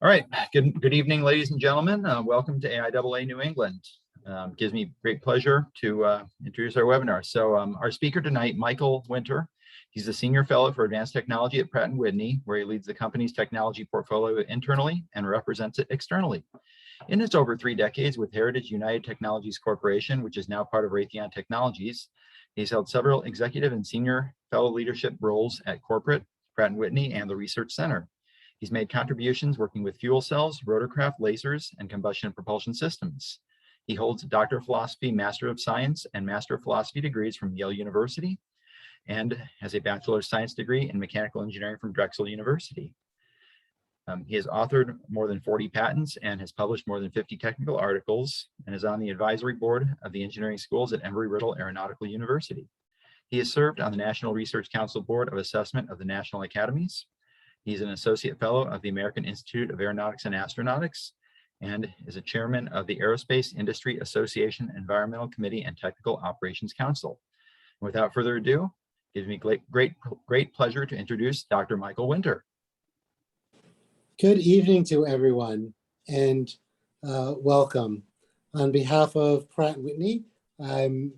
All right, good evening, ladies and gentlemen. Welcome to AIAA New England. Gives me great pleasure to introduce our webinar. So our speaker tonight, Michael Winter, he's a senior fellow for advanced technology at Pratt Whitney, where he leads the company's technology portfolio internally and represents it externally. In its over 3 decades with Heritage United Technologies Corporation, which is now part of Raytheon Technologies, he's held several executive and senior fellow leadership roles at corporate, Pratt Whitney, and the Research Center. He's made contributions working with fuel cells, rotorcraft, lasers, and combustion propulsion systems. He holds a Doctor of Philosophy, Master of Science, and Master of Philosophy degrees from Yale University, and has a Bachelor of Science degree in Mechanical Engineering from Drexel University. He has authored more than 40 patents and has published more than 50 technical articles, and is on the advisory board of the engineering schools at Embry-Riddle Aeronautical University. He has served on the National Research Council Board of Assessment of the National Academies. He's an associate fellow of the American Institute of Aeronautics and Astronautics, and is a chairman of the Aerospace Industry Association Environmental Committee and Technical Operations Council. And without further ado, it gives me great pleasure to introduce Dr. Michael Winter. Good evening to everyone, and welcome. On behalf of Pratt Whitney, I'm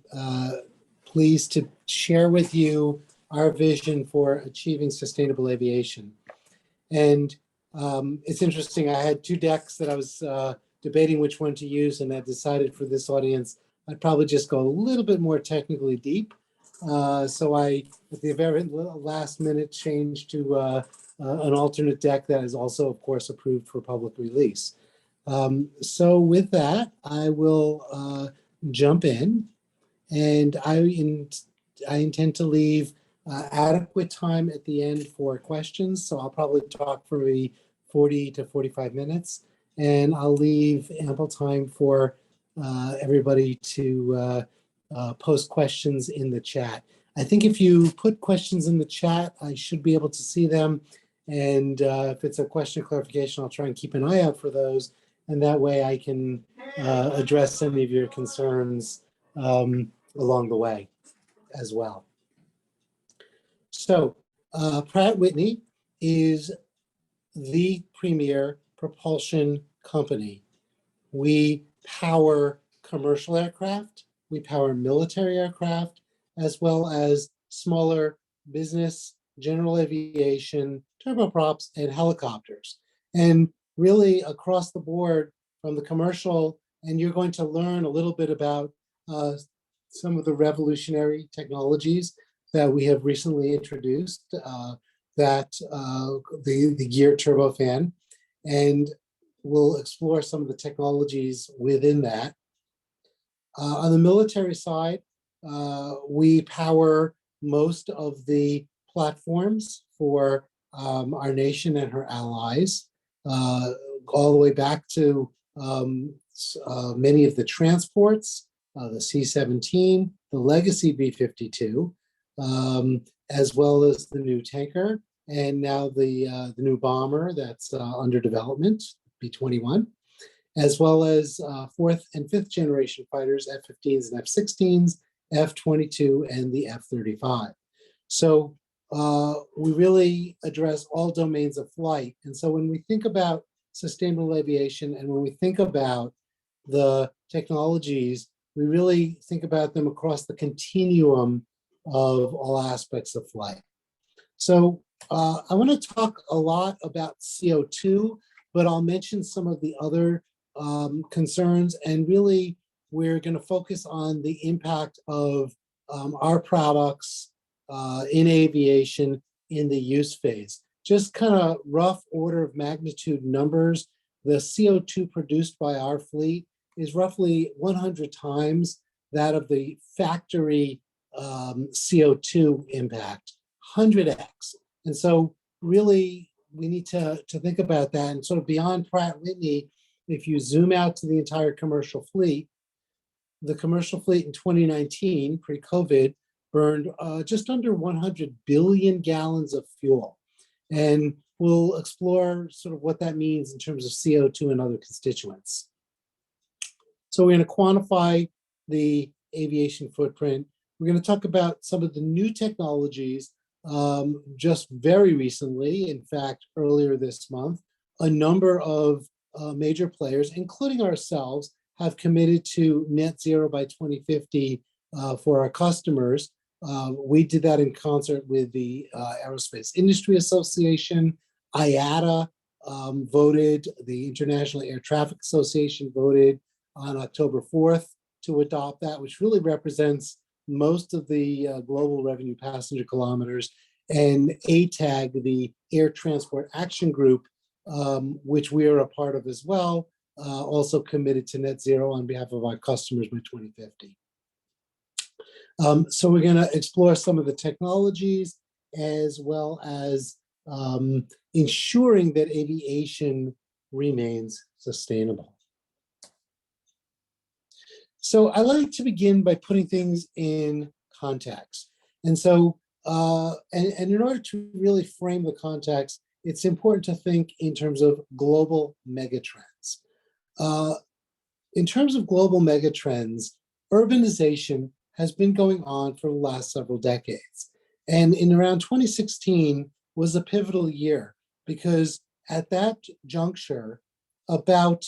pleased to share with you our vision for achieving sustainable aviation. And it's interesting, I had 2 decks that I was debating which one to use, and I decided for this audience, I'd probably just go a little bit more technically deep. So I, at the very last minute, changed to an alternate deck that is also, of course, approved for public release. So with that, I will jump in, and I intend to leave adequate time at the end for questions. So I'll probably talk for maybe 40 to 45 minutes, and I'll leave ample time for everybody to post questions in the chat. I think if you put questions in the chat, I should be able to see them. And if it's a question or clarification, I'll try and keep an eye out for those. And that way I can address any of your concerns along the way as well. So Pratt Whitney is the premier propulsion company. We power commercial aircraft, we power military aircraft, as well as smaller business, general aviation, turboprops, and helicopters. And really across the board from the commercial, and you're going to learn a little bit about some of the revolutionary technologies that we have recently introduced, the geared turbofan, and we'll explore some of the technologies within that. On the military side, we power most of the platforms for our nation and her allies, all the way back to many of the transports, the C-17, the legacy B-52, as well as the new tanker, and now the new bomber that's under development, B-21, as well as 4th and 5th generation fighters, F-15s and F-16s, F-22, and the F-35. So we really address all domains of flight. And so when we think about sustainable aviation and when we think about the technologies, we really think about them across the continuum of all aspects of flight. So I want to talk a lot about CO2, but I'll mention some of the other concerns, and really we're going to focus on the impact of our products in aviation in the use phase. Just kind of rough order of magnitude numbers, the CO2 produced by our fleet is roughly 100 times that of the factory CO2 impact, 100x. And so really we need to think about that. And sort of beyond Pratt Whitney, if you zoom out to the entire commercial fleet, the commercial fleet in 2019, pre-COVID, burned just under 100 billion gallons of fuel. And we'll explore sort of what that means in terms of CO2 and other constituents. So we're going to quantify the aviation footprint. We're going to talk about some of the new technologies just very recently. In fact, earlier this month, a number of major players, including ourselves, have committed to net zero by 2050 for our customers. We did that in concert with the Aerospace Industry Association. IATA voted, the International Air Traffic Association voted on October 4th to adopt that, which really represents most of the global revenue passenger kilometers. And ATAG, the Air Transport Action Group, which we are a part of as well, also committed to net zero on behalf of our customers by 2050. So we're going to explore some of the technologies as well as ensuring that aviation remains sustainable. So I like to begin by putting things in context. And so, and in order to really frame the context, it's important to think in terms of global megatrends. In terms of global megatrends, urbanization has been going on for the last several decades. And in around 2016 was a pivotal year because at that juncture, about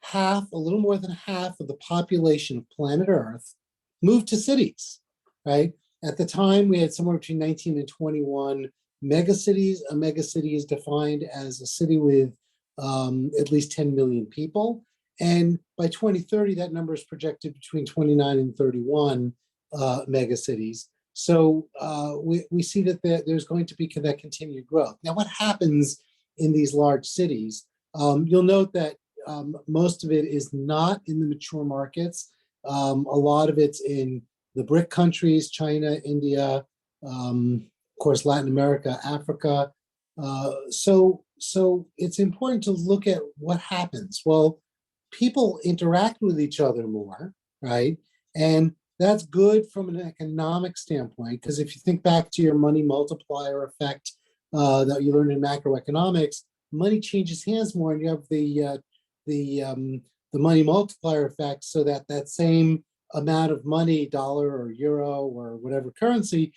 half, a little more than half of the population of planet Earth moved to cities, right? At the time, we had somewhere between 19 and 21 megacities. A megacity is defined as a city with at least 10 million people. And by 2030, that number is projected between 29 and 31 megacities. So we see that there's going to be that continued growth. Now, what happens in these large cities? You'll note that most of it is not in the mature markets. A lot of it's in the BRIC countries, China, India, of course, Latin America, Africa. So it's important to look at what happens. Well, people interact with each other more, right? And that's good from an economic standpoint, because if you think back to your money multiplier effect that you learned in macroeconomics, money changes hands more, and you have the money multiplier effect, so that same amount of money, dollar or euro or whatever currency,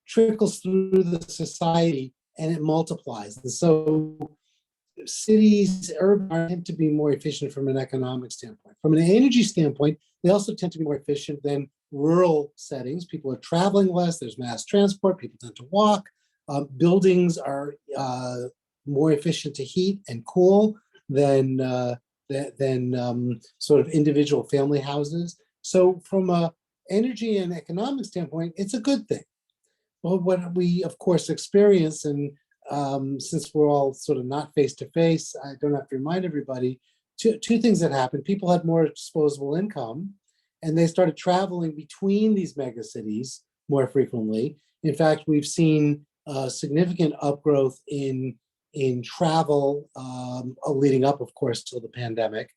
trickles through the society and it multiplies. And so cities, urban, tend to be more efficient from an economic standpoint. From an energy standpoint, they also tend to be more efficient than rural settings. People are traveling less, there's mass transport, people tend to walk. Buildings are more efficient to heat and cool than sort of individual family houses. So from a energy and economic standpoint, it's a good thing. Well, what we, of course, experience, and since we're all sort of not face-to-face, I don't have to remind everybody, two things that happened. People had more disposable income, and they started traveling between these megacities more frequently. In fact, we've seen significant upgrowth in travel leading up, of course, to the pandemic.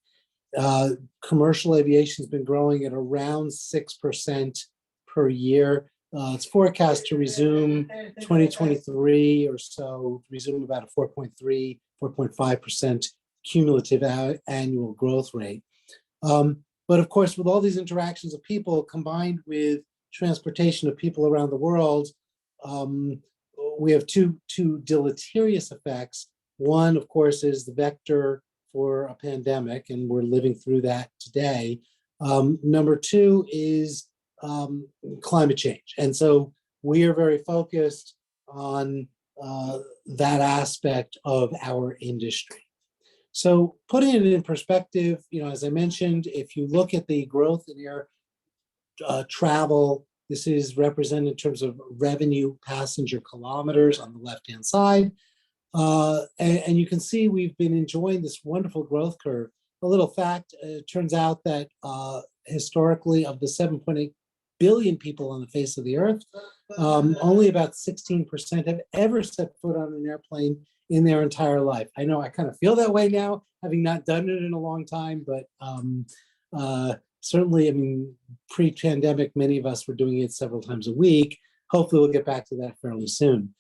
Commercial aviation has been growing at around 6% per year. It's forecast to resume 2023 or so, resume about a 4.3, 4.5% cumulative annual growth rate. But of course, with all these interactions of people combined with transportation of people around the world, we have two deleterious effects. One, of course, is the vector for a pandemic, and we're living through that today. Number two is climate change. And so we are very focused on that aspect of our industry. So putting it in perspective, as I mentioned, if you look at the growth in air travel, this is represented in terms of revenue passenger kilometers on the left-hand side. And you can see we've been enjoying this wonderful growth curve. A little fact, it turns out that historically, of the 7.8 billion people on the face of the earth, only about 16% have ever set foot on an airplane in their entire life. I know I kind of feel that way now, having not done it in a long time, but certainly, I mean, pre-pandemic, many of us were doing it several times a week. Hopefully we'll get back to that fairly soon.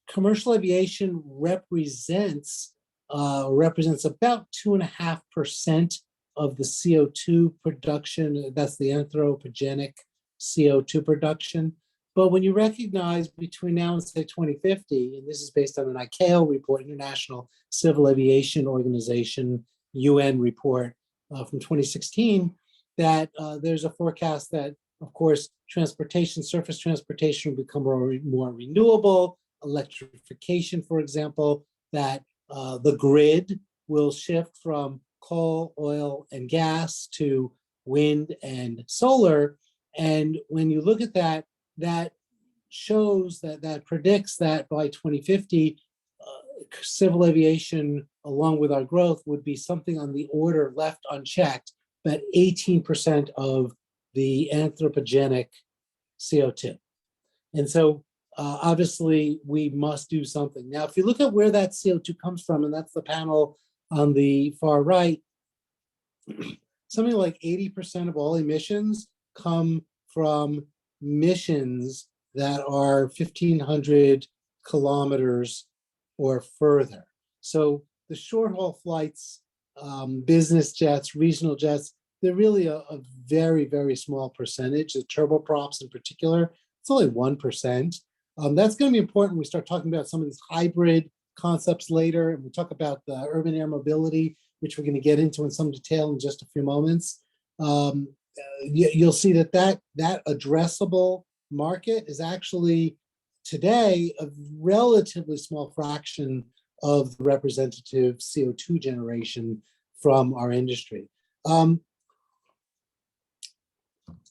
Commercial aviation represents about 2.5% of the CO2 production. That's the anthropogenic CO2 production. But when you recognize between now and say 2050, and this is based on an ICAO report, International Civil Aviation Organization, UN report from 2016, that there's a forecast that, of course, transportation, surface transportation will become more renewable, electrification, for example, that the grid will shift from coal, oil, and gas to wind and solar. And when you look at that, that shows that predicts that by 2050, civil aviation, along with our growth, would be something on the order, left unchecked, that 18% of the anthropogenic CO2. And so obviously we must do something. Now, if you look at where that CO2 comes from, and that's the panel on the far right, something like 80% of all emissions come from missions that are 1,500 kilometers or further. So the short haul flights, business jets, regional jets, they're really a very, very small percentage. The turboprops in particular, it's only 1%. That's going to be important when we start talking about some of these hybrid concepts later, and we talk about the urban air mobility, which we're going to get into in some detail in just a few moments. You'll see that addressable market is actually today a relatively small fraction of the representative CO2 generation from our industry.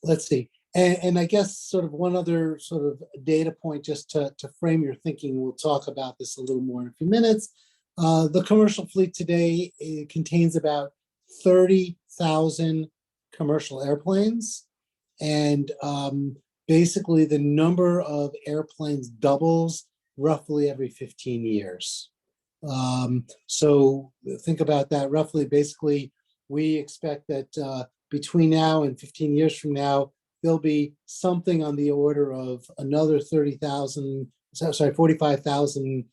Let's see. And I guess sort of one other sort of data point just to frame your thinking, we'll talk about this a little more in a few minutes. The commercial fleet today contains about 30,000 commercial airplanes. And basically the number of airplanes doubles roughly every 15 years. So think about that roughly. Basically, we expect that between now and 15 years from now, there'll be something on the order of another 45,000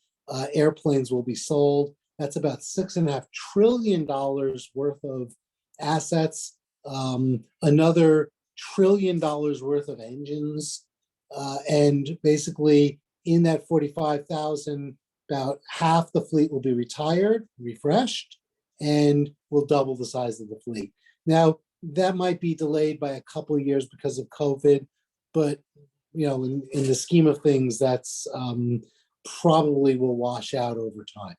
airplanes will be sold. That's about $6.5 trillion worth of assets, another $1 trillion worth of engines. And basically in that 45,000, about half the fleet will be retired, refreshed, and will double the size of the fleet. Now, that might be delayed by a couple of years because of COVID, but in the scheme of things, that's probably will wash out over time.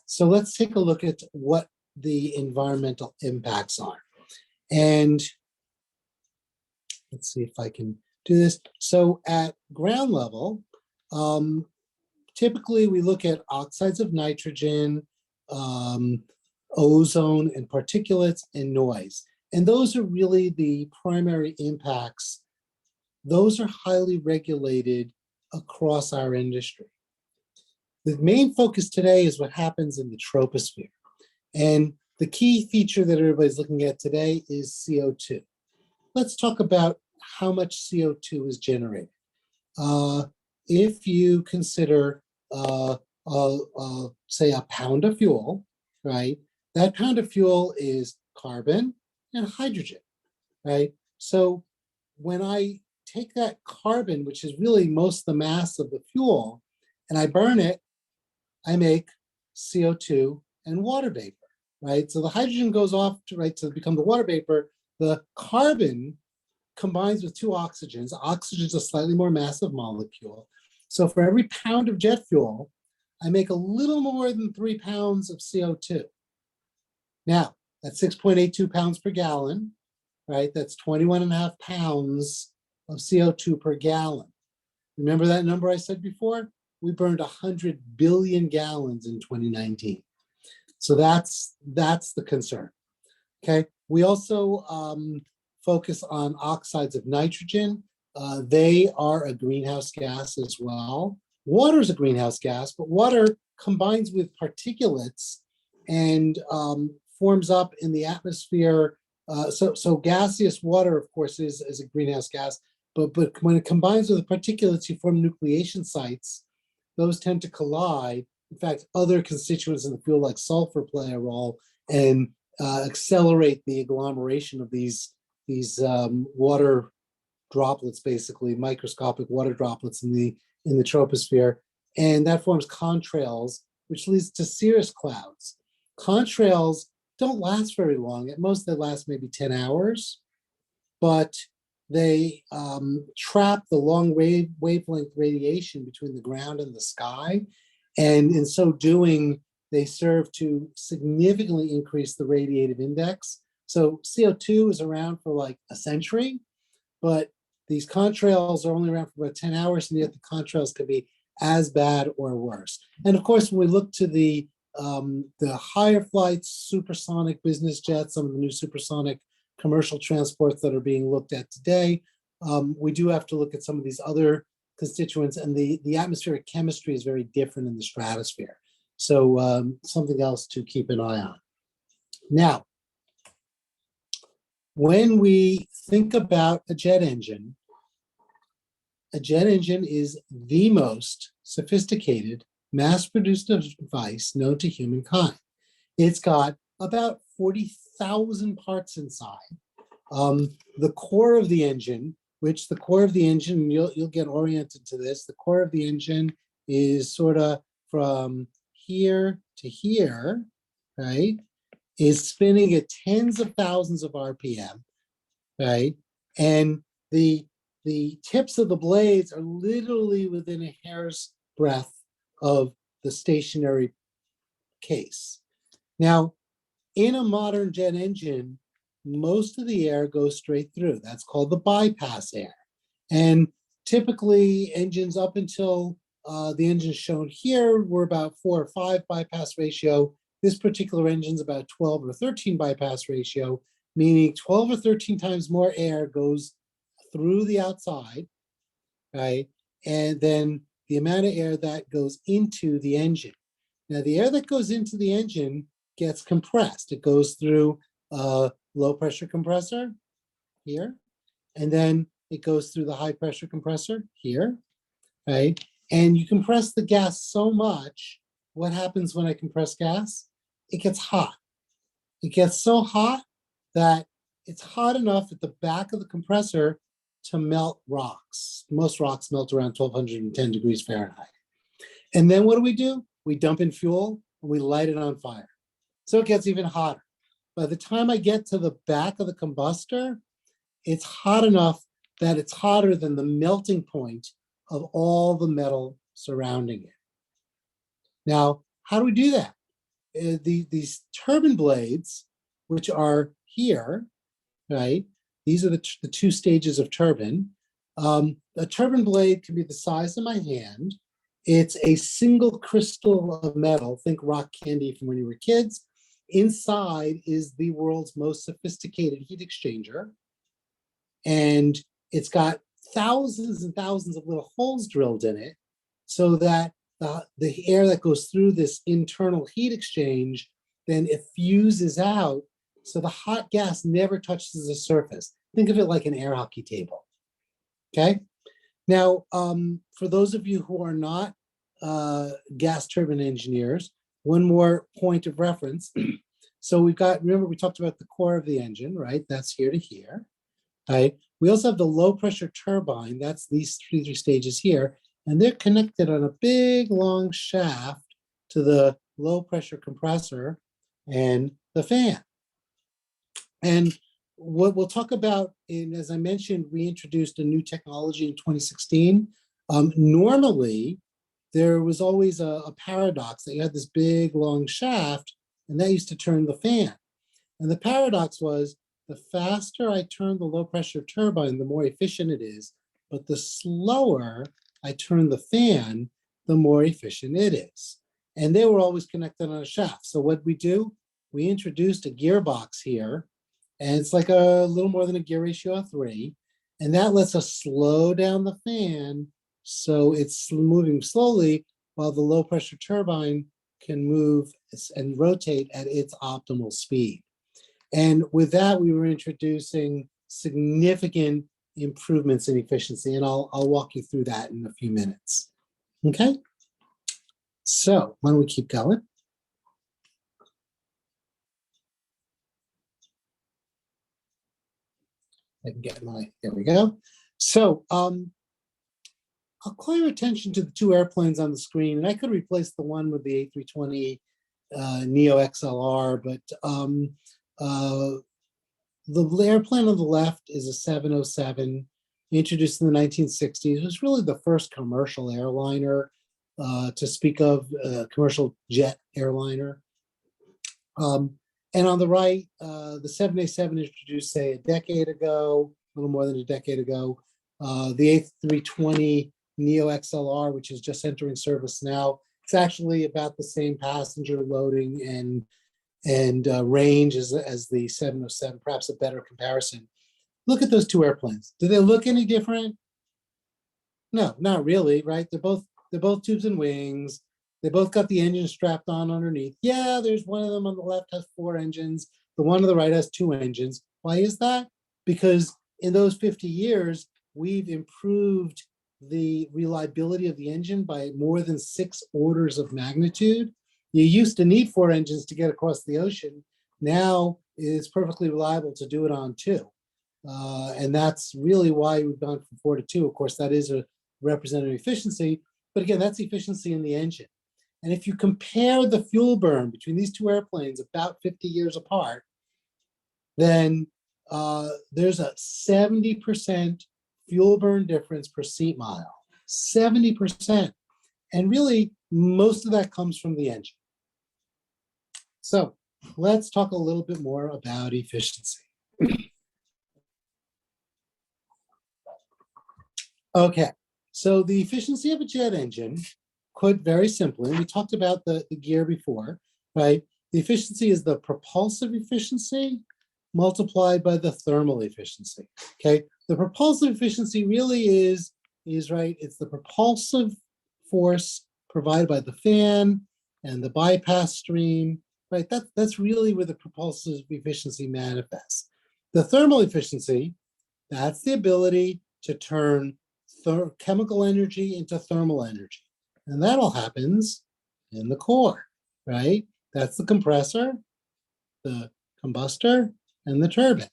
So let's take a look at what the environmental impacts are. And let's see if I can do this. So at ground level, typically we look at oxides of nitrogen, ozone and particulates and noise. And those are really the primary impacts. Those are highly regulated across our industry. The main focus today is what happens in the troposphere. And the key feature that everybody's looking at today is CO2. Let's talk about how much CO2 is generated. If you consider, say, a pound of fuel, right? That pound of fuel is carbon and hydrogen, right? So when I take that carbon, which is really most of the mass of the fuel, and I burn it, I make CO2 and water vapor, right? So the hydrogen goes off to become the water vapor. The carbon combines with two oxygens. Oxygen is a slightly more massive molecule. So for every pound of jet fuel, I make a little more than 3 pounds of CO2. Now, that's 6.82 pounds per gallon, right? That's 21.5 pounds of CO2 per gallon. Remember that number I said before? We burned 100 billion gallons in 2019. So that's the concern, okay? We also focus on oxides of nitrogen. They are a greenhouse gas as well. Water is a greenhouse gas, but water combines with particulates and forms up in the atmosphere. So gaseous water, of course, is a greenhouse gas, but when it combines with the particulates, you form nucleation sites. Those tend to collide. In fact, other constituents in the fuel like sulfur play a role and accelerate the agglomeration of these water droplets, basically microscopic water droplets in the troposphere, and that forms contrails, which leads to cirrus clouds. Contrails don't last very long. At most, they last maybe 10 hours, but they trap the long wavelength radiation between the ground and the sky. And in so doing, they serve to significantly increase the radiative index. So CO2 is around for like a century, but these contrails are only around for about 10 hours, and yet the contrails can be as bad or worse. And of course, when we look to the higher flights, supersonic business jets, some of the new supersonic commercial transports that are being looked at today, we do have to look at some of these other constituents, and the atmospheric chemistry is very different in the stratosphere. So something else to keep an eye on. Now, when we think about a jet engine is the most sophisticated mass-produced device known to humankind. It's got about 40,000 parts inside. The core of the engine, you'll get oriented to this, the core of the engine is sort of from here to here, right? Is spinning at tens of thousands of RPM, right? And the tips of the blades are literally within a hair's breadth of the stationary case. Now, in a modern jet engine, most of the air goes straight through. That's called the bypass air. And typically engines up until the engines shown here were about 4 or 5 bypass ratio. This particular engine's about 12 or 13 bypass ratio, meaning 12 or 13 times more air goes through the outside, right? And then the amount of air that goes into the engine. Now, the air that goes into the engine gets compressed. It goes through a low pressure compressor here, and then it goes through the high pressure compressor here, right? And you compress the gas so much, what happens when I compress gas? It gets hot. It gets so hot that it's hot enough at the back of the compressor to melt rocks. Most rocks melt around 1210 degrees Fahrenheit. And then what do? We dump in fuel and we light it on fire. So it gets even hotter. By the time I get to the back of the combustor, it's hot enough that it's hotter than the melting point of all the metal surrounding it. Now, how do we do that? These turbine blades, which are here, right? These are the 2 stages of turbine. A turbine blade can be the size of my hand. It's a single crystal of metal, think rock candy from when you were kids. Inside is the world's most sophisticated heat exchanger. And it's got thousands and thousands of little holes drilled in it so that the air that goes through this internal heat exchange then effuses out, so the hot gas never touches the surface. Think of it like an air hockey table, okay? Now, for those of you who are not gas turbine engineers, one more point of reference. So we've got, remember we talked about the core of the engine, right? That's here to here, right? We also have the low pressure turbine, that's these three stages here, and they're connected on a big long shaft to the low pressure compressor and the fan. And what we'll talk about, as I mentioned, we introduced a new technology in 2016. Normally, there was always a paradox that you had this big long shaft, and that used to turn the fan. And the paradox was, the faster I turn the low pressure turbine, the more efficient it is, but the slower I turn the fan, the more efficient it is. And they were always connected on a shaft. So what we do, we introduced a gearbox here, and it's like a little more than a gear ratio of 3. And that lets us slow down the fan so it's moving slowly while the low pressure turbine can move and rotate at its optimal speed. And with that, we were introducing significant improvements in efficiency, and I'll walk you through that in a few minutes. Okay, so why don't we keep going? I can get my, there we go. So I'll call your attention to the two airplanes on the screen, and I could replace the one with the A320 Neo XLR, but the airplane on the left is a 707, introduced in the 1960s. It was really the first commercial airliner to speak of, commercial jet airliner. And on the right, the 787 introduced, say, a decade ago, a little more than a decade ago. The A320 Neo XLR, which is just entering service now. It's actually about the same passenger loading and range as the 707, perhaps a better comparison. Look at those two airplanes. Do they look any different? No, not really, right? They're both tubes and wings. They both got the engine strapped on underneath. Yeah, there's one of them on the left has 4 engines. The one on the right has 2 engines. Why is that? Because in those 50 years, we've improved the reliability of the engine by more than 6 orders of magnitude. You used to need 4 engines to get across the ocean. Now it's perfectly reliable to do it on 2. And that's really why we've gone from 4 to 2. Of course, that is a representative efficiency, but again, that's efficiency in the engine. And if you compare the fuel burn between these two airplanes about 50 years apart, then there's a 70% fuel burn difference per seat mile, 70%. And really, most of that comes from the engine. So let's talk a little bit more about efficiency. Okay, so the efficiency of a jet engine, put very simply, we talked about the gear before, right? The efficiency is the propulsive efficiency multiplied by the thermal efficiency, okay? The propulsive efficiency really is right, it's the propulsive force provided by the fan and the bypass stream, right? That's really where the propulsive efficiency manifests. The thermal efficiency, that's the ability to turn chemical energy into thermal energy. And that all happens in the core, right? That's the compressor, the combustor, and the turbine,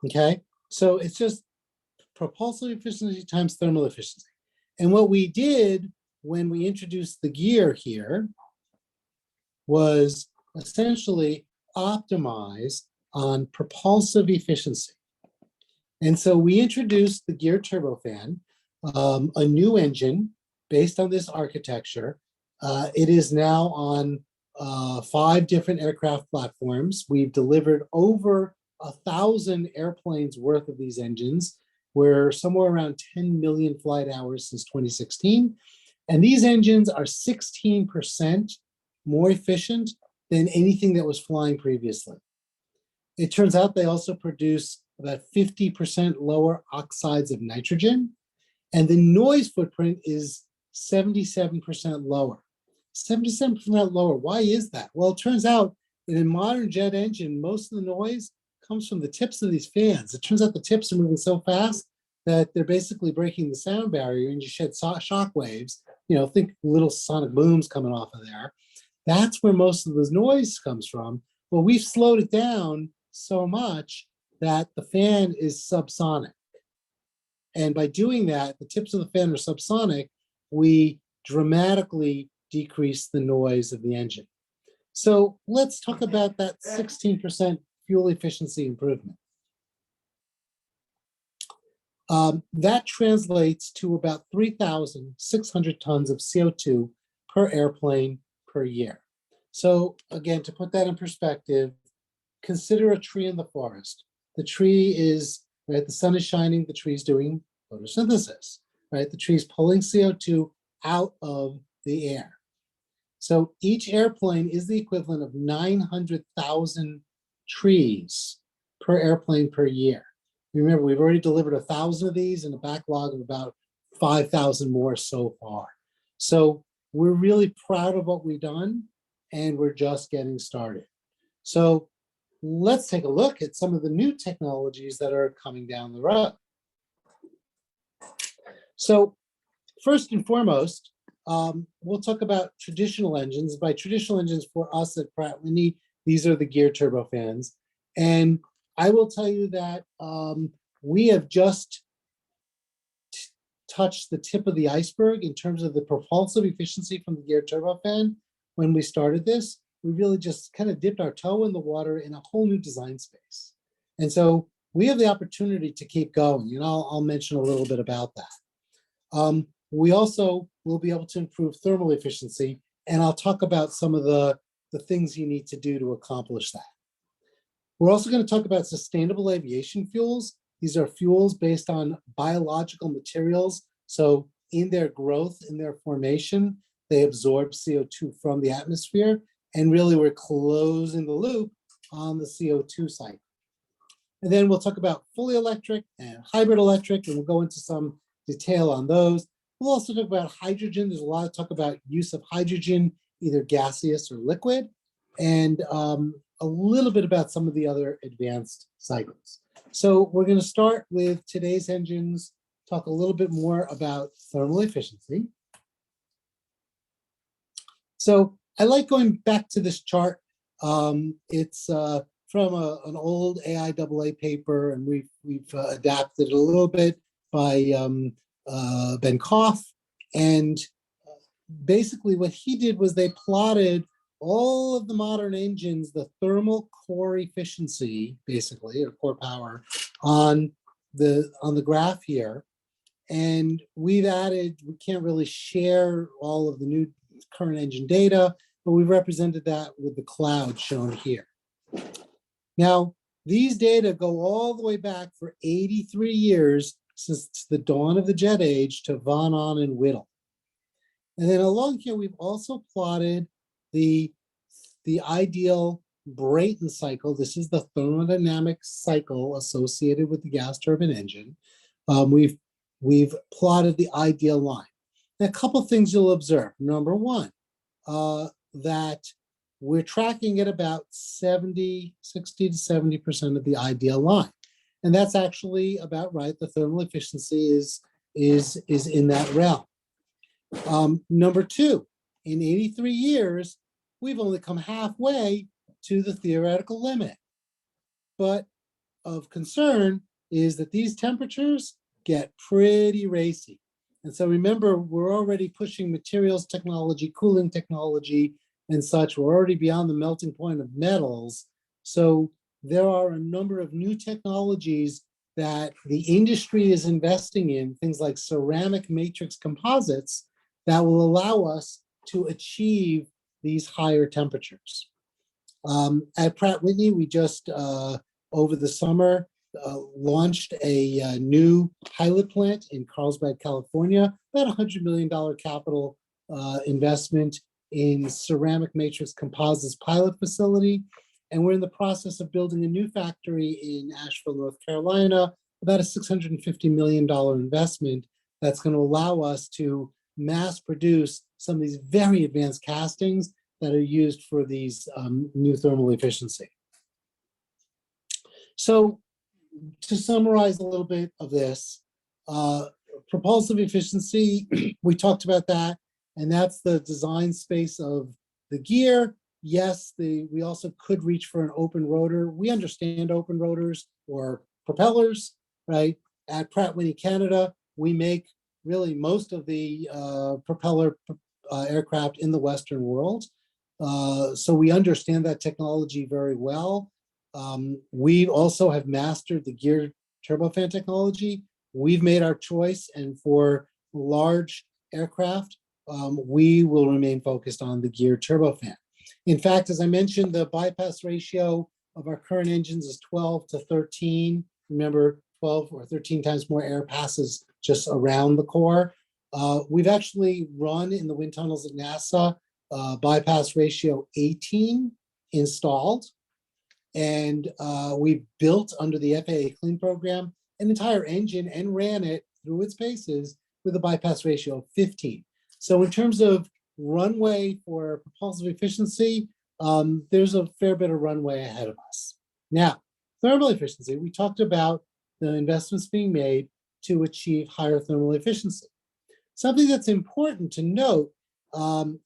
okay? So it's just propulsive efficiency times thermal efficiency. And what we did when we introduced the gear here was essentially optimize on propulsive efficiency. And so we introduced the gear turbofan, a new engine based on this architecture. It is now on 5 different aircraft platforms. We've delivered over 1,000 airplanes worth of these engines. We're somewhere around 10 million flight hours since 2016. And these engines are 16% more efficient than anything that was flying previously. It turns out they also produce about 50% lower oxides of nitrogen, and the noise footprint is 77% lower. 77% lower. Why is that? Well, it turns out in a modern jet engine, most of the noise comes from the tips of these fans. It turns out the tips are moving so fast that they're basically breaking the sound barrier, and you shed shock waves. You know, think little sonic booms coming off of there. That's where most of the noise comes from. Well, we've slowed it down so much that the fan is subsonic. And by doing that, the tips of the fan are subsonic, we dramatically decrease the noise of the engine. So let's talk about that 16% fuel efficiency improvement. That translates to about 3,600 tons of CO2 per airplane per year. So again, to put that in perspective, consider a tree in the forest. The tree is, right, the sun is shining, the tree is doing photosynthesis, right? The tree is pulling CO2 out of the air. So each airplane is the equivalent of 900,000 trees per airplane per year. Remember, we've already delivered 1,000 of these and a backlog of about 5,000 more so far. So we're really proud of what we've done, and we're just getting started. So let's take a look at some of the new technologies that are coming down the road. So first and foremost, we'll talk about traditional engines. By traditional engines for us at Pratt Whitney, these are the gear turbofans. And I will tell you that we have just touched the tip of the iceberg in terms of the propulsive efficiency from the geared turbofan. When we started this, we really just kind of dipped our toe in the water in a whole new design space. And so we have the opportunity to keep going, and I'll mention a little bit about that. We also will be able to improve thermal efficiency, and I'll talk about some of the things you need to do to accomplish that. We're also going to talk about sustainable aviation fuels. These are fuels based on biological materials. So in their growth, in their formation, they absorb CO2 from the atmosphere. And really, we're closing the loop on the CO2 cycle. And then we'll talk about fully electric and hybrid electric, and we'll go into some detail on those. We'll also talk about hydrogen. There's a lot of talk about use of hydrogen, either gaseous or liquid, and a little bit about some of the other advanced cycles. So we're going to start with today's engines, talk a little bit more about thermal efficiency. So I like going back to this chart. It's from an old AIAA paper, and we've adapted it a little bit by Ben Koff. And basically what he did was they plotted all of the modern engines, the thermal core efficiency, basically, or core power, on the graph here. And we've added, we can't really share all of the new current engine data, but we've represented that with the cloud shown here. Now, these data go all the way back for 83 years since the dawn of the jet age to Von Ahn and Whittle. And then along here, we've also plotted the ideal Brayton cycle. This is the thermodynamic cycle associated with the gas turbine engine. We've plotted the ideal line. And a couple of things you'll observe. Number one, that we're tracking at about 60 to 70% of the ideal line. And that's actually about right. The thermal efficiency is in that realm. Number two, in 83 years, we've only come halfway to the theoretical limit. But of concern is that these temperatures get pretty racy. And so remember, we're already pushing materials technology, cooling technology, and such. We're already beyond the melting point of metals. So there are a number of new technologies that the industry is investing in, things like ceramic matrix composites, that will allow us to achieve these higher temperatures. At Pratt Whitney, we just, over the summer, launched a new pilot plant in Carlsbad, California, about $100 million capital investment in ceramic matrix composites pilot facility. And we're in the process of building a new factory in Asheville, North Carolina, about a $650 million investment that's going to allow us to mass produce some of these very advanced castings that are used for these new thermal efficiency. So to summarize a little bit of this, propulsive efficiency, we talked about that, and that's the design space of the gear. Yes, we also could reach for an open rotor. We understand open rotors or propellers, right? At Pratt Whitney Canada, we make really most of the propeller aircraft in the Western world. So we understand that technology very well. We also have mastered the geared turbofan technology. We've made our choice, and for large aircraft, we will remain focused on the geared turbofan. In fact, as I mentioned, the bypass ratio of our current engines is 12 to 13. Remember, 12 or 13 times more air passes just around the core. We've actually run in the wind tunnels at NASA bypass ratio 18 installed. And we built under the FAA Clean program an entire engine and ran it through its paces with a bypass ratio of 15. So in terms of runway for propulsive efficiency, there's a fair bit of runway ahead of us. Now, thermal efficiency, we talked about the investments being made to achieve higher thermal efficiency. Something that's important to note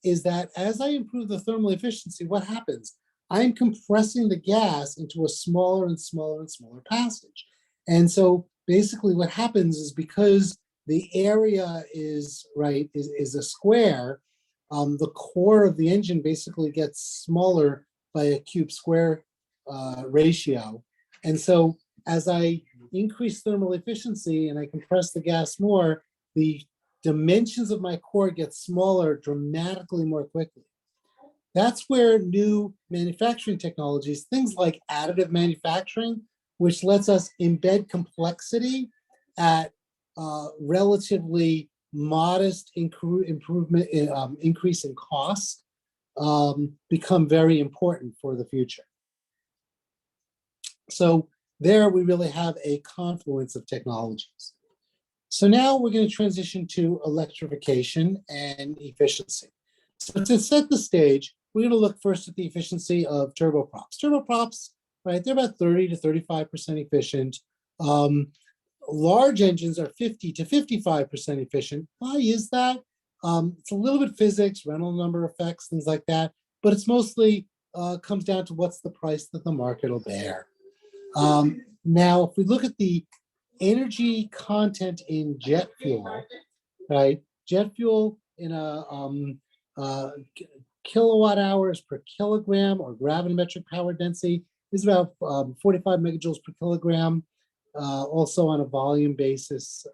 is that as I improve the thermal efficiency, what happens? I'm compressing the gas into a smaller and smaller and smaller passage. And so basically what happens is, because the area is, right, is a square, the core of the engine basically gets smaller by a cube square ratio. And so as I increase thermal efficiency and I compress the gas more, the dimensions of my core get smaller dramatically more quickly. That's where new manufacturing technologies, things like additive manufacturing, which lets us embed complexity at relatively modest improvement increase in cost, become very important for the future. So there we really have a confluence of technologies. So now we're going to transition to electrification and efficiency. So to set the stage, we're going to look first at the efficiency of turboprops. Turboprops, right, they're about 30 to 35% efficient. Large engines are 50 to 55% efficient. Why is that? It's a little bit physics, Reynolds number effects, things like that, but it's mostly comes down to what's the price that the market will bear. Now, if we look at the energy content in jet fuel, right? Jet fuel in a kilowatt hours per kilogram or gravimetric power density is about 45 megajoules per kilogram. Also on a volume basis,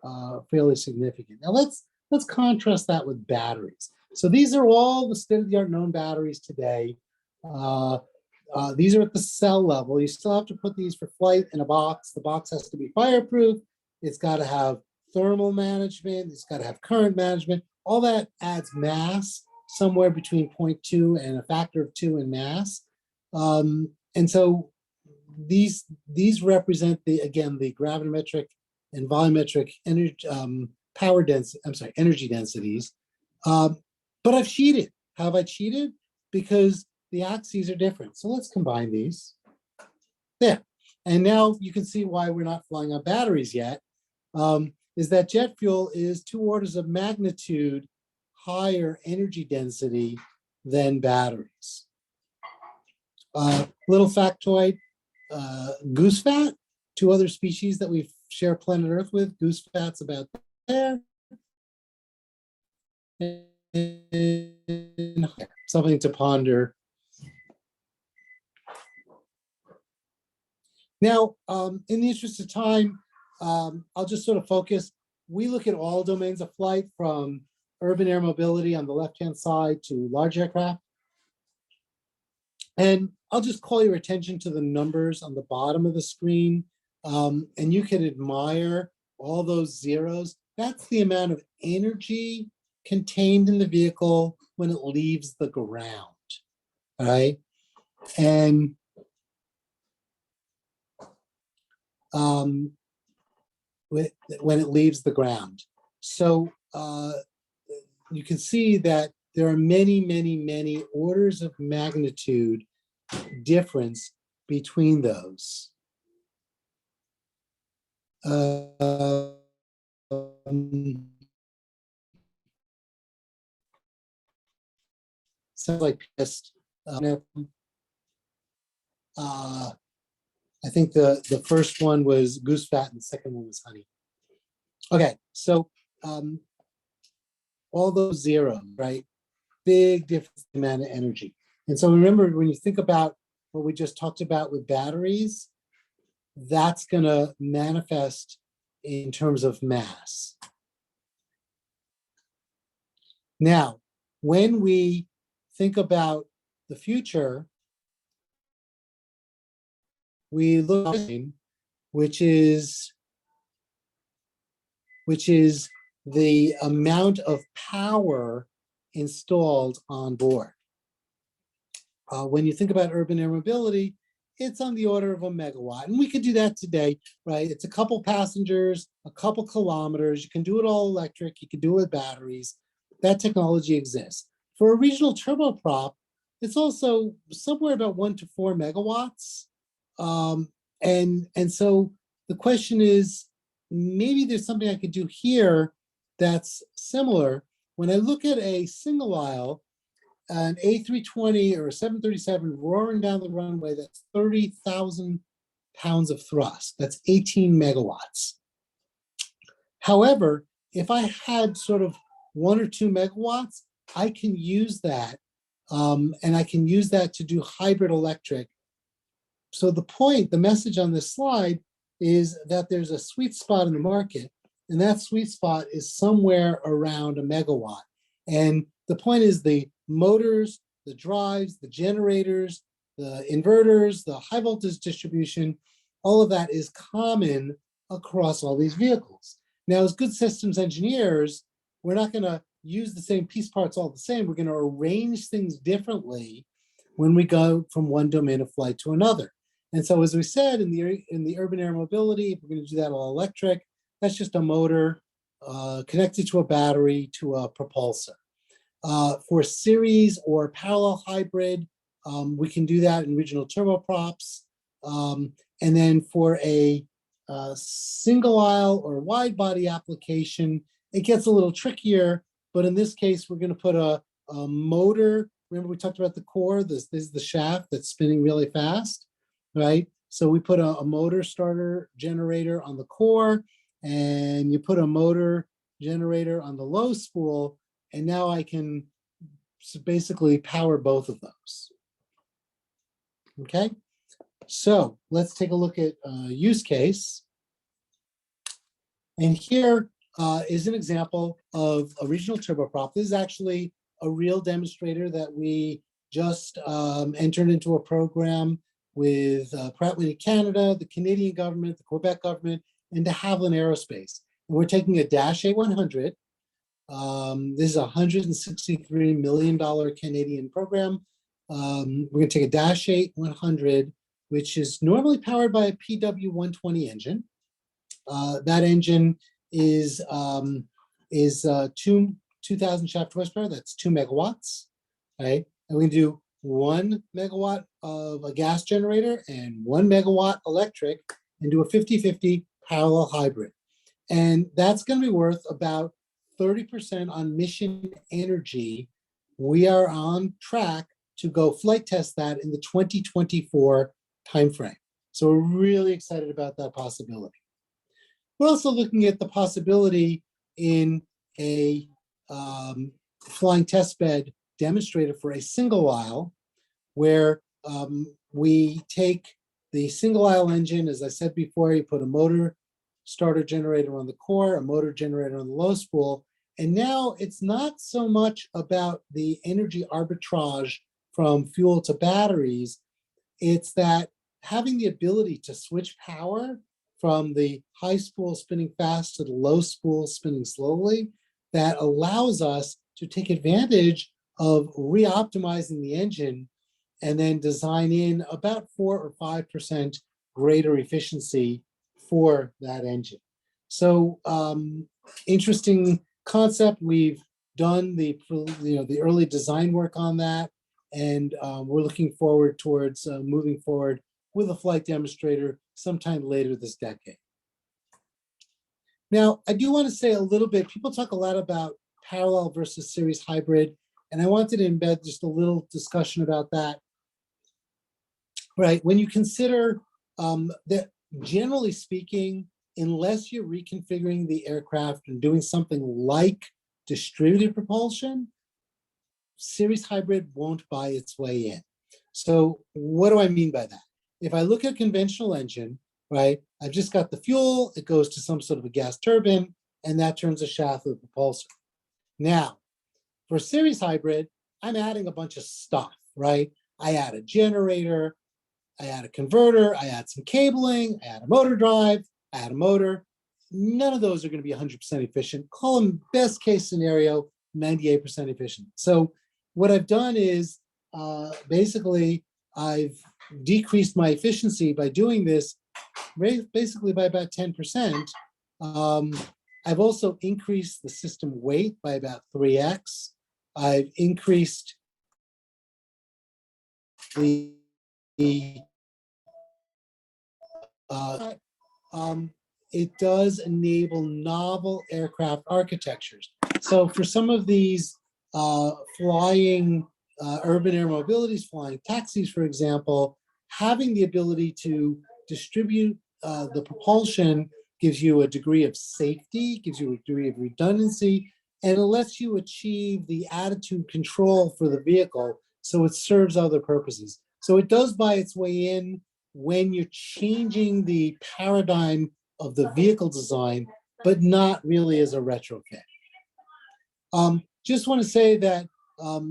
fairly significant. Now let's contrast that with batteries. So these are all the state-of-the-art known batteries today. These are at the cell level. You still have to put these for flight in a box. The box has to be fireproof. It's got to have thermal management. It's got to have current management. All that adds mass, somewhere between 0.2 and a factor of 2 in mass. And so these represent the gravimetric and volumetric energy power density. I'm sorry, energy densities. But I've cheated. How have I cheated? Because the axes are different. So let's combine these. There. And now you can see why we're not flying on batteries yet. Is that jet fuel is 2 orders of magnitude higher energy density than batteries. Little factoid, goose fat, 2 other species that we share planet Earth with, goose fat's about there. And something to ponder. Now, in the interest of time, I'll just sort of focus. We look at all domains of flight, from urban air mobility on the left-hand side to large aircraft. And I'll just call your attention to the numbers on the bottom of the screen. And you can admire all those zeros. That's the amount of energy contained in the vehicle when it leaves the ground, right? And when it leaves the ground. So you can see that there are many, many, many orders of magnitude difference between those. Sounds like pissed. I think the first one was goose fat and the second one was honey. Okay, so all those zeros, right? Big difference in amount of energy. And so remember, when you think about what we just talked about with batteries, that's going to manifest in terms of mass. Now, when we think about the future, we look at which is the amount of power installed on board. When you think about urban air mobility, it's on the order of a megawatt. And we could do that today, right? It's a couple passengers, a couple kilometers. You can do it all electric. You can do it with batteries. That technology exists. For a regional turboprop, it's also somewhere about 1 to 4 megawatts. And so the question is, maybe there's something I could do here that's similar. When I look at a single aisle, an A320 or a 737 roaring down the runway, that's 30,000 pounds of thrust. That's 18 megawatts. However, if I had sort of 1 or 2 megawatts, I can use that. And I can use that to do hybrid electric. So the message on this slide is that there's a sweet spot in the market, and that sweet spot is somewhere around a megawatt. And the point is the motors, the drives, the generators, the inverters, the high voltage distribution, all of that is common across all these vehicles. Now, as good systems engineers, we're not going to use the same piece parts all the same. We're going to arrange things differently when we go from one domain of flight to another. And so, as we said, in the urban air mobility, if we're going to do that all electric, that's just a motor connected to a battery to a propulsor. For series or parallel hybrid, we can do that in regional turboprops. And then for a single aisle or wide body application, it gets a little trickier. But in this case, we're going to put a motor. Remember, we talked about the core. This is the shaft that's spinning really fast, right? So we put a motor starter generator on the core, and you put a motor generator on the low spool, and now I can basically power both of those. Okay, so let's take a look at use case. And here is an example of a regional turboprop. This is actually a real demonstrator that we just entered into a program with Pratt Whitney Canada, the Canadian government, the Quebec government, and de Havilland Aerospace. And we're taking a Dash 8-100. This is a $163 million Canadian program. We're going to take a Dash 8-100, which is normally powered by a PW120 engine. That engine is 2,000 shaft horsepower. That's 2 megawatts, right? And we can do 1 megawatt of a gas generator and 1 megawatt electric, and do a 50-50 parallel hybrid. And that's going to be worth about 30% on mission energy. We are on track to go flight test that in the 2024 timeframe. So we're really excited about that possibility. We're also looking at the possibility in a flying test bed demonstrator for a single aisle, where we take the single aisle engine, as I said before, you put a motor starter generator on the core, a motor generator on the low spool, and now it's not so much about the energy arbitrage from fuel to batteries, it's that having the ability to switch power from the high spool spinning fast to the low spool spinning slowly, that allows us to take advantage of re-optimizing the engine and then design in about 4 or 5% greater efficiency for that engine. So interesting concept. We've done the early design work on that, and we're looking forward towards moving forward with a flight demonstrator sometime later this decade. Now, I do want to say a little bit, people talk a lot about parallel versus series hybrid, and I wanted to embed just a little discussion about that. Right, when you consider that generally speaking, unless you're reconfiguring the aircraft and doing something like distributed propulsion, series hybrid won't buy its way in. So what do I mean by that? If I look at a conventional engine, right, I've just got the fuel, it goes to some sort of a gas turbine, and that turns the shaft of the propulsor. Now, for series hybrid, I'm adding a bunch of stuff, right? I add a generator, I add a converter, I add some cabling, I add a motor drive, I add a motor. None of those are going to be 100% efficient. Call them best case scenario, 98% efficient. So what I've done is basically I've decreased my efficiency by doing this basically by about 10%. I've also increased the system weight by about 3x. I've increased the it does enable novel aircraft architectures. So for some of these flying urban air mobilities, flying taxis, for example, having the ability to distribute the propulsion gives you a degree of safety, gives you a degree of redundancy, and it lets you achieve the attitude control for the vehicle so it serves other purposes. So it does buy its way in when you're changing the paradigm of the vehicle design, but not really as a retrofit. Just want to say that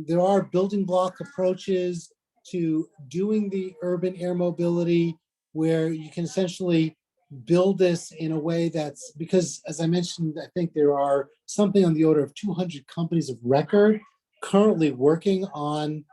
there are building block approaches to doing the urban air mobility where you can essentially build this in a way that's, because as I mentioned, I think there are something on the order of 200 companies of record currently working on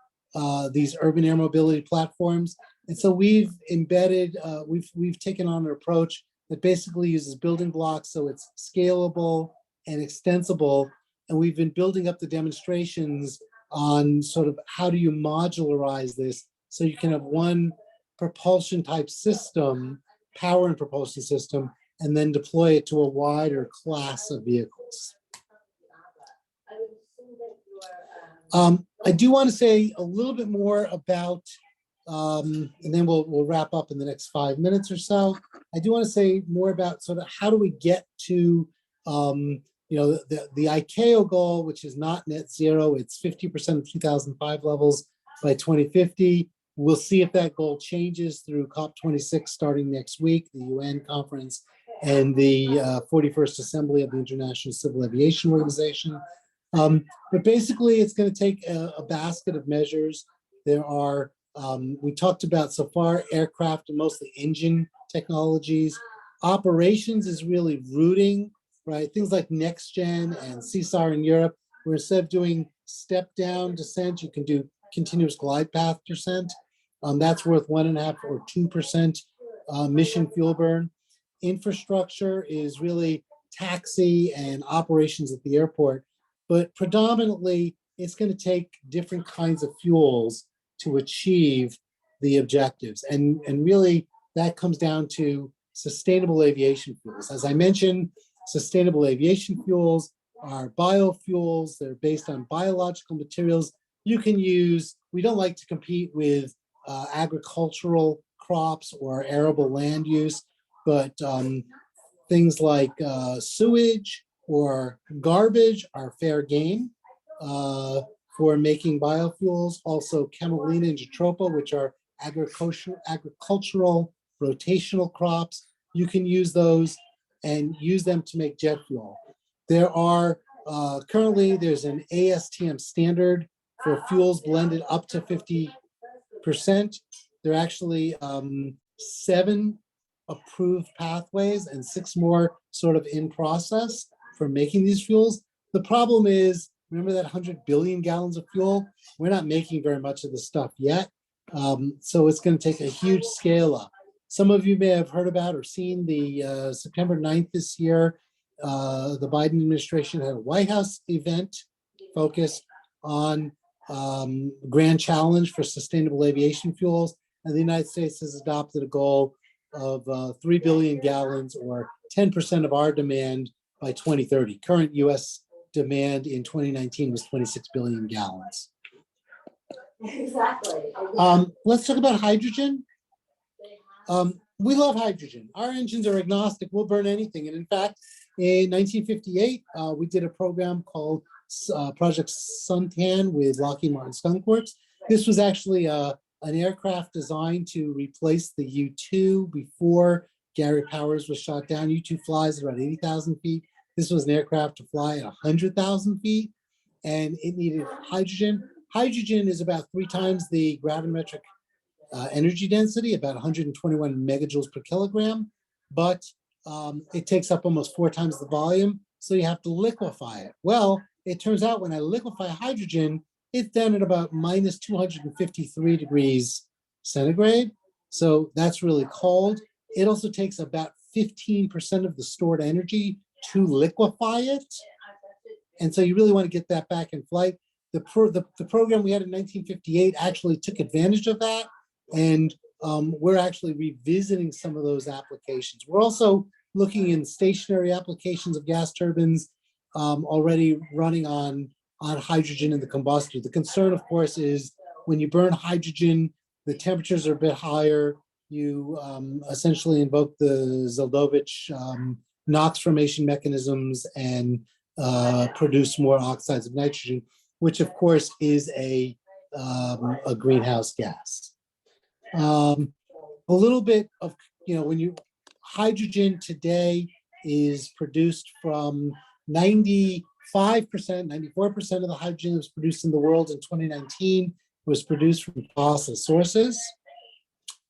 these urban air mobility platforms. And so we've embedded, we've taken on an approach that basically uses building blocks so it's scalable and extensible. And we've been building up the demonstrations on sort of how do you modularize this so you can have one propulsion type system, power and propulsion system, and then deploy it to a wider class of vehicles. I do want to say a little bit more about, and then we'll wrap up in the next 5 minutes or so. I do want to say more about sort of how do we get to, you know, the ICAO goal, which is not net zero, it's 50% of 2005 levels by 2050. We'll see if that goal changes through COP26 starting next week, the UN conference, and the 41st Assembly of the International Civil Aviation Organization. But basically, it's going to take a basket of measures. There are, we talked about so far, aircraft and mostly engine technologies. Operations is really rooting, right? Things like NextGen and CSAR in Europe, where instead of doing step-down descent, you can do continuous glide path descent. That's worth 1.5 or 2% mission fuel burn. Infrastructure is really taxi and operations at the airport, but predominantly it's going to take different kinds of fuels to achieve the objectives. And really that comes down to sustainable aviation fuels. As I mentioned, sustainable aviation fuels are biofuels. They're based on biological materials. You can use, we don't like to compete with agricultural crops or arable land use, but things like sewage or garbage are fair game for making biofuels. Also camelina and jatropha, which are agricultural rotational crops. You can use those and use them to make jet fuel. There are currently, there's an ASTM standard for fuels blended up to 50%. There are actually 7 approved pathways and 6 more sort of in process for making these fuels. The problem is, remember that 100 billion gallons of fuel? We're not making very much of this stuff yet. So it's going to take a huge scale up. Some of you may have heard about or seen the September 9th this year, the Biden administration had a White House event focused on grand challenge for sustainable aviation fuels. And the United States has adopted a goal of 3 billion gallons or 10% of our demand by 2030. Current US demand in 2019 was 26 billion gallons. Exactly. Let's talk about hydrogen. We love hydrogen. Our engines are agnostic. We'll burn anything. And in fact, in 1958, we did a program called Project Suntan with Lockheed Martin Skunk Works. This was actually an aircraft designed to replace the U-2 before Gary Powers was shot down. U-2 flies at about 80,000 feet. This was an aircraft to fly at 100,000 feet, and it needed hydrogen. Hydrogen is about 3 times the gravimetric energy density, about 121 megajoules per kilogram, but it takes up almost 4 times the volume, so you have to liquefy it. Well, it turns out when I liquefy hydrogen, it's done at about minus 253 degrees centigrade, so that's really cold. It also takes about 15% of the stored energy to liquefy it, and so you really want to get that back in flight. The program we had in 1958 actually took advantage of that, and we're actually revisiting some of those applications. We're also looking in stationary applications of gas turbines already running on hydrogen in the combustor. The concern, of course, is when you burn hydrogen, the temperatures are a bit higher. you essentially invoke the Zeldovich NOx formation mechanisms and produce more oxides of nitrogen, which of course is a greenhouse gas. A little bit of, when hydrogen today is produced from 95%, 94% of the hydrogen that was produced in the world in 2019 was produced from fossil sources.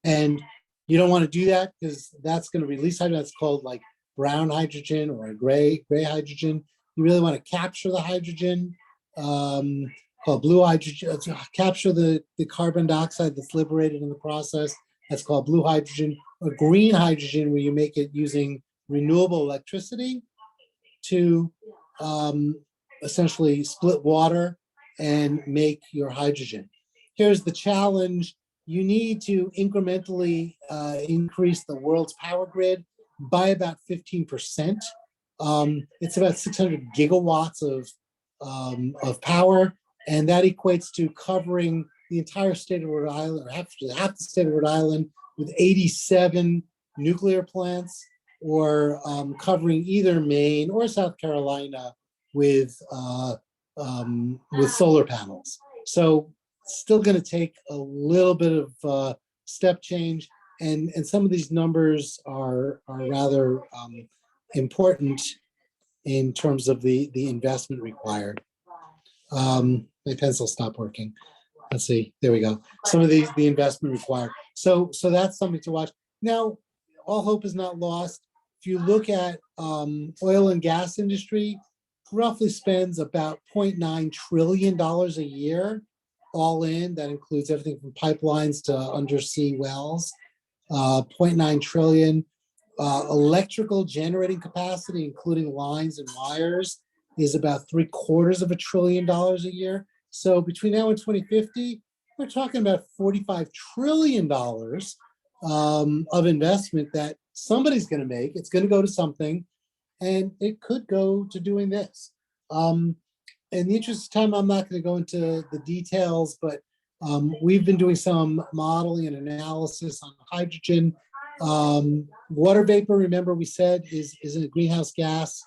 And you don't want to do that because that's going to release hydrogen. That's called like brown hydrogen or a gray hydrogen. You really want to capture the hydrogen, called blue hydrogen, capture the carbon dioxide that's liberated in the process. That's called blue hydrogen, or green hydrogen, where you make it using renewable electricity to essentially split water and make your hydrogen. Here's the challenge. You need to incrementally increase the world's power grid by about 15%. It's about 600 gigawatts of power, and that equates to covering the entire state of Rhode Island, or half the state of Rhode Island, with 87 nuclear plants, or covering either Maine or South Carolina with solar panels. So still going to take a little bit of step change, and some of these numbers are rather important in terms of the investment required. My pencil stopped working. Let's see, there we go. Some of the investment required. So that's something to watch. Now, all hope is not lost. If you look at oil and gas industry, roughly spends about $0.9 trillion a year, all in. That includes everything from pipelines to undersea wells. 0.9 trillion. Electrical generating capacity, including lines and wires, is about $750 billion a year. So between now and 2050, we're talking about $45 trillion of investment that somebody's going to make. It's going to go to something, and it could go to doing this. In the interest of time, I'm not going to go into the details, but we've been doing some modeling and analysis on hydrogen. Water vapor, remember we said, is a greenhouse gas.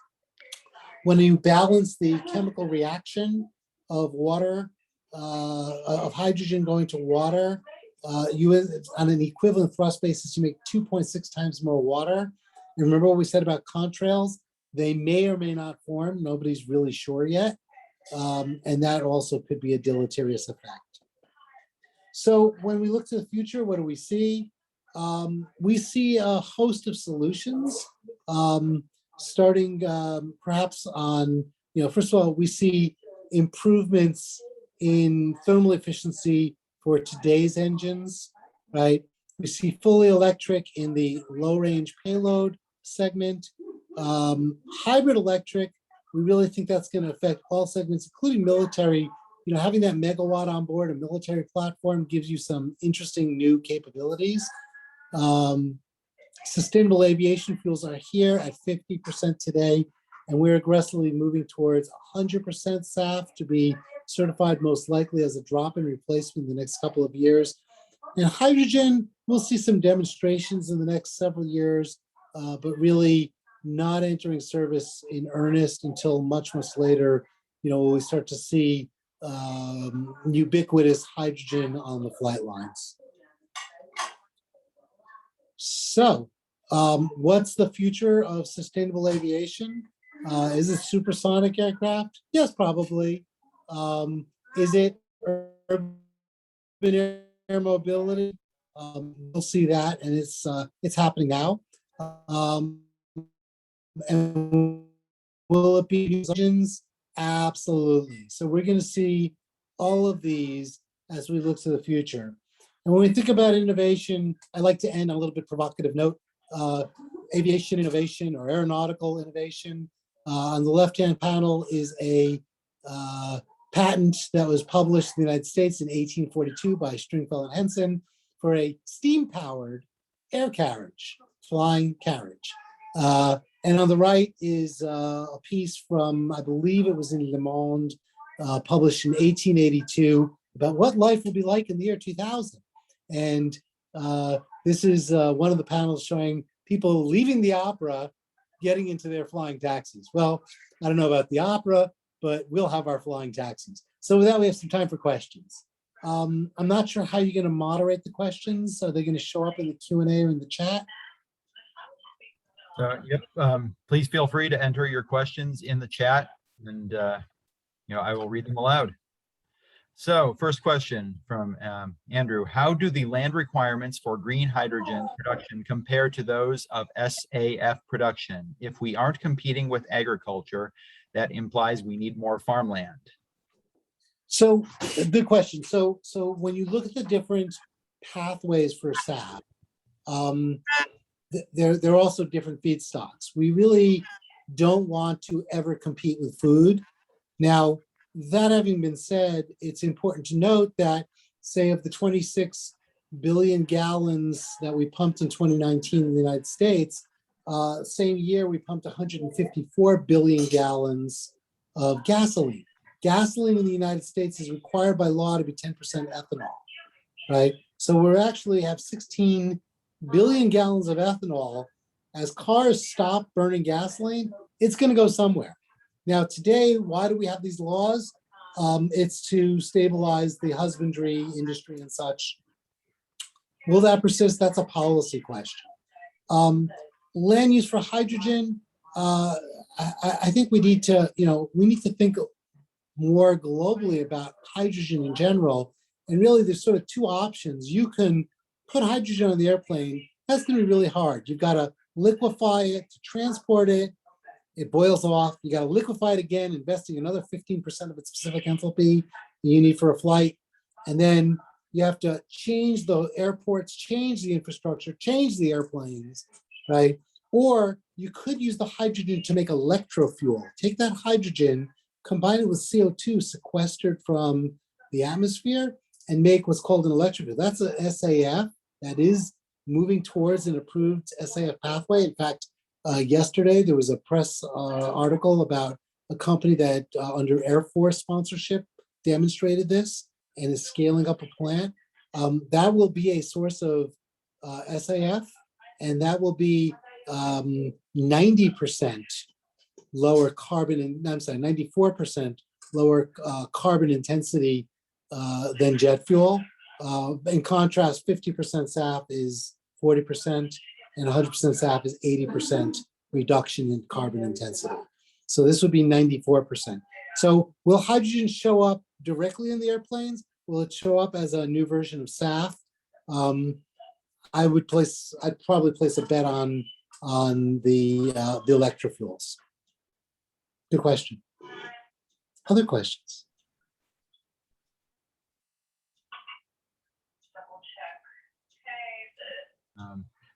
When you balance the chemical reaction of water, of hydrogen going to water, you on an equivalent thrust basis, you make 2.6 times more water. And remember what we said about contrails? They may or may not form. Nobody's really sure yet. And that also could be a deleterious effect. So when we look to the future, what do we see? We see a host of solutions, starting perhaps on, first of all, we see improvements in thermal efficiency for today's engines, right? We see fully electric in the low range payload segment. Hybrid electric, we really think that's going to affect all segments, including military. Having that megawatt on board a military platform gives you some interesting new capabilities. Sustainable aviation fuels are here at 50% today, and we're aggressively moving towards 100% SAF to be certified most likely as a drop-in replacement in the next couple of years. And hydrogen, we'll see some demonstrations in the next several years, but really not entering service in earnest until much, much later, when we start to see ubiquitous hydrogen on the flight lines. So what's the future of sustainable aviation? Is it supersonic aircraft? Yes, probably. Is it urban air mobility? We'll see that, and it's happening now. And will it be engines? Absolutely. So we're going to see all of these as we look to the future. And when we think about innovation, I like to end on a little bit provocative note. Aviation innovation or aeronautical innovation. On the left-hand panel is a patent that was published in the United States in 1842 by Stringfellow and Henson for a steam-powered air carriage, flying carriage. And on the right is a piece from, I believe it was in Le Monde, published in 1882, about what life will be like in the year 2000. And This is one of the panels showing people leaving the opera, getting into their flying taxis. Well, I don't know about the opera, but we'll have our flying taxis. So with that, we have some time for questions. I'm not sure how you're going to moderate the questions. Are they going to show up in the Q&A or in the chat? Yep. Please feel free to enter your questions in the chat, and I will read them aloud. So first question from Andrew: how do the land requirements for green hydrogen production compare to those of SAF production? If we aren't competing with agriculture, that implies we need more farmland. So good question. So when you look at the different pathways for SAF, there are also different feedstocks. We really don't want to ever compete with food. Now, that having been said, it's important to note that, say, of the 26 billion gallons that we pumped in 2019 in the United States, same year we pumped 154 billion gallons of gasoline. Gasoline in the United States is required by law to be 10% ethanol, right? So we actually have 16 billion gallons of ethanol. As cars stop burning gasoline, it's going to go somewhere. Now, today, why do we have these laws? It's to stabilize the husbandry industry and such. Will that persist? That's a policy question. Land use for hydrogen, I think we need to, think more globally about hydrogen in general. And really, there's sort of two options. You can put hydrogen on the airplane. That's going to be really hard. You've got to liquefy it to transport it. It boils off. You got to liquefy it again, investing another 15% of its specific enthalpy you need for a flight. And then you have to change the airports, change the infrastructure, change the airplanes, right? Or you could use the hydrogen to make electrofuel. Take that hydrogen, combine it with CO2 sequestered from the atmosphere, and make what's called an electrofuel. That's a SAF that is moving towards an approved SAF pathway. In fact, yesterday there was a press article about a company that under Air Force sponsorship demonstrated this and is scaling up a plant. That will be a source of SAF, and that will be 90% lower carbon, and I'm sorry, 94% lower carbon intensity than jet fuel. In contrast, 50% SAF is 40%, and 100% SAF is 80% reduction in carbon intensity. So this would be 94%. So will hydrogen show up directly in the airplanes? Will it show up as a new version of SAF? I'd probably place a bet on the electrofuels. Good question. Other questions?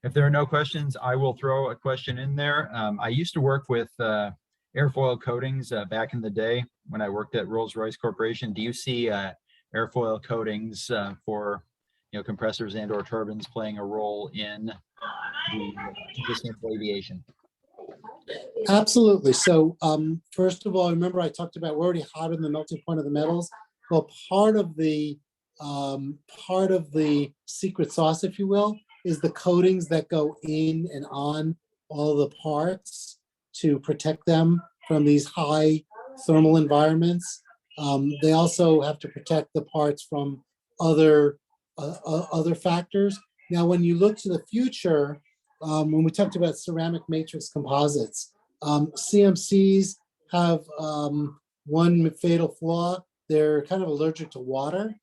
If there are no questions, I will throw a question in there. I used to work with airfoil coatings back in the day when I worked at Rolls-Royce Corporation. Do you see airfoil coatings for compressors and or turbines playing a role in the sustainable aviation? Absolutely. So first of all, remember I talked about we're already hot in the melting point of the metals. Well, part of the secret sauce, if you will, is the coatings that go in and on all the parts to protect them from these high thermal environments. They also have to protect the parts from other factors. Now, when you look to the future, when we talked about ceramic matrix composites, CMCs have one fatal flaw. They're kind of allergic to water.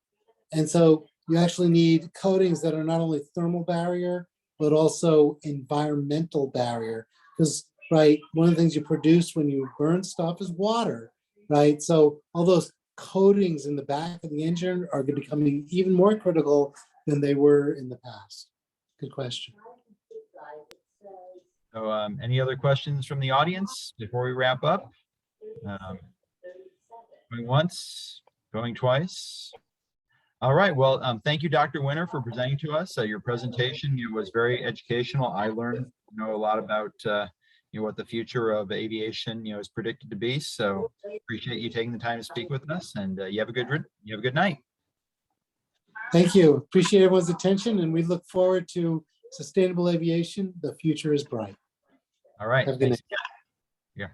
And so you actually need coatings that are not only thermal barrier, but also environmental barrier. Because, right, one of the things you produce when you burn stuff is water, right? So all those coatings in the back of the engine are becoming even more critical than they were in the past. Good question. So any other questions from the audience before we wrap up? Going once, going twice. All right, well, thank you, Dr. Winter, for presenting to us. Your presentation was very educational. I learned a lot about what the future of aviation is predicted to be. So appreciate you taking the time to speak with us, and you have a good night. Thank you. Appreciate everyone's attention, and we look forward to sustainable aviation. The future is bright. All right. Have a good Thanks. night. Yeah.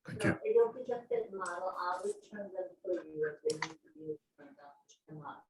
Thank you. It'll be just that model. I'll return them for you if they need to be returned out.